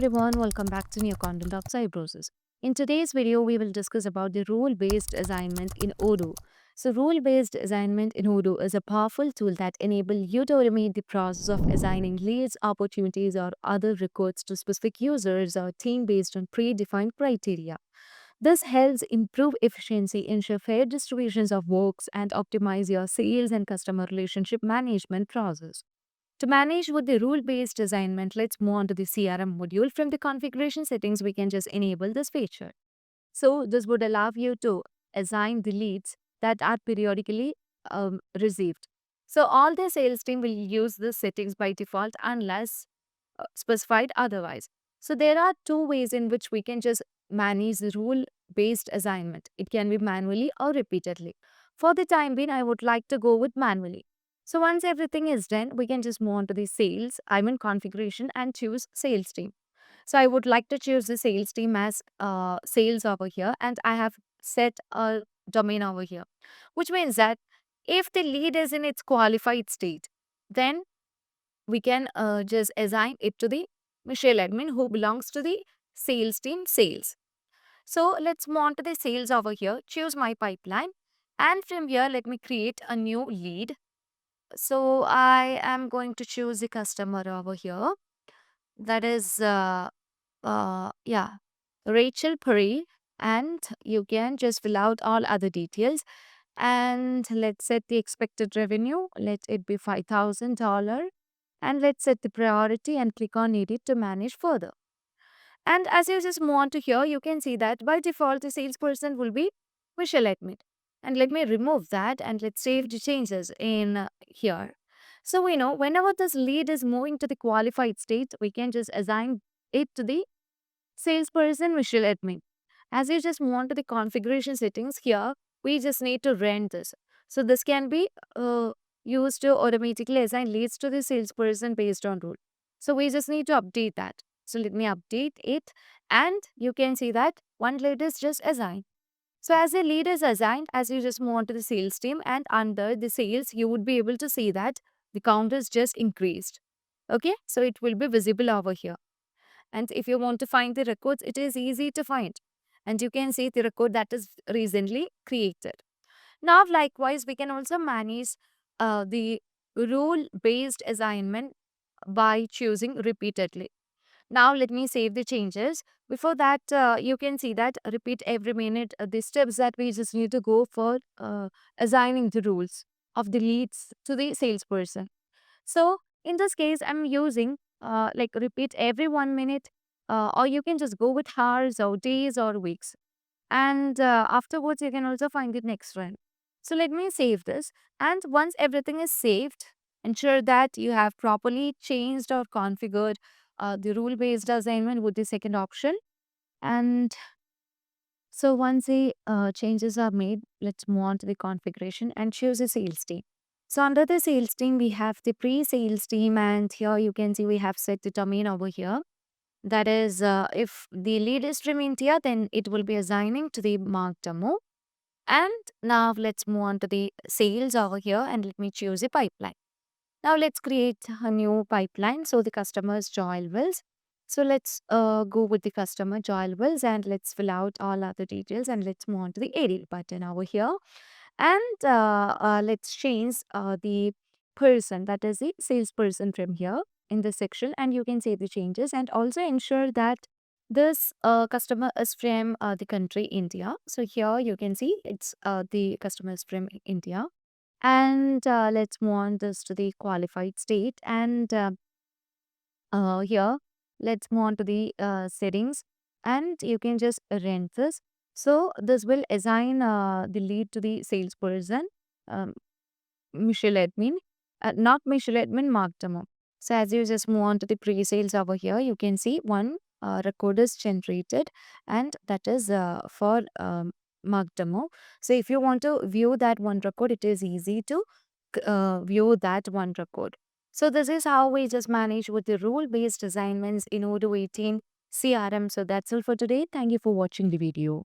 everyone, welcome back to new content of Cybroses. In today's video, we will discuss about the rule-based assignment in Odoo. So rule-based assignment in Odoo is a powerful tool that enables you to automate the process of assigning leads, opportunities, or other records to specific users or team based on predefined criteria. This helps improve efficiency, ensure fair distributions of works, and optimize your sales and customer relationship management process. To manage with the rule-based assignment, let's move on to the CRM module. From the configuration settings, we can just enable this feature. So this would allow you to assign the leads that are periodically received. So all the sales team will use the settings by default unless specified otherwise. So there are two ways in which we can just manage the rule-based assignment. It can be manually or repeatedly. For the time being, I would like to go with manually. So once everything is done, we can just move on to the configuration and choose sales team. So I would like to choose the sales team as sales over here, and I have set a domain over here, which means that if the lead is in its qualified state, then we can just assign it to the Michelle admin who belongs to the sales team sales. So let's move on to the sales over here, choose my pipeline, and from here let me create a new lead. So I am going to choose the customer over here. That is yeah, Rachel Puri, and you can just fill out all other details. And let's set the expected revenue. Let it be $5,000. And let's set the priority and click on edit to manage further. And as you just move on to here, you can see that by default, the salesperson will be Michelle Admit. And let me remove that and let's save the changes in here. So we know whenever this lead is moving to the qualified state, we can just assign it to the salesperson Michelle Admin. As you just move on to the configuration settings here, we just need to rent this. So this can be used to automatically assign leads to the salesperson based on rule. So we just need to update that. So let me update it, and you can see that one lead is just assigned. So as a lead is assigned, as you just move on to the sales team and under the sales, you would be able to see that the count is just increased. Okay, so it will be visible over here. And if you want to find the records, it is easy to find. And you can see the record that is recently created. Now, likewise, we can also manage the rule-based assignment by choosing repeatedly. Now, let me save the changes. Before that, you can see that repeat every minute the steps that we just need to go for assigning the rules of the leads to the salesperson. So, in this case, I'm using like repeat every 1 minute, or you can just go with hours or days or weeks. And afterwards, you can also find the next one. So let me save this. And once everything is saved, ensure that you have properly changed or configured the rule-based assignment with the second option. And so once the changes are made, let's move on to the configuration and choose a sales team. So under the sales team, we have the pre-sales team, and here you can see we have set the domain over here. That is, if the lead is from India, then it will be assigning to the marked demo. And now let's move on to the sales over here and let me choose a pipeline. Now let's create a new pipeline. So the customer is Joel Wills. So let's go with the customer Joel Wills and let's fill out all other details and let's move on to the edit button over here. And let's change the person, that is the salesperson from here in this section, and you can save the changes and also ensure that this customer is from the country India. So here you can see it's the customer is from India. And let's move on this to the qualified state. And here, let's move on to the settings. And you can just rent this. So this will assign the lead to the salesperson, um, Michelle Admin, not Michelle Admin, Mark Demo. So as you just move on to the pre-sales over here, you can see one record is generated, and that is for Mark Demo. So if you want to view that one record, it is easy to view that one record. So this is how we just manage with the rule-based assignments in Odoo 18 CRM. So that's all for today. Thank you for watching the video.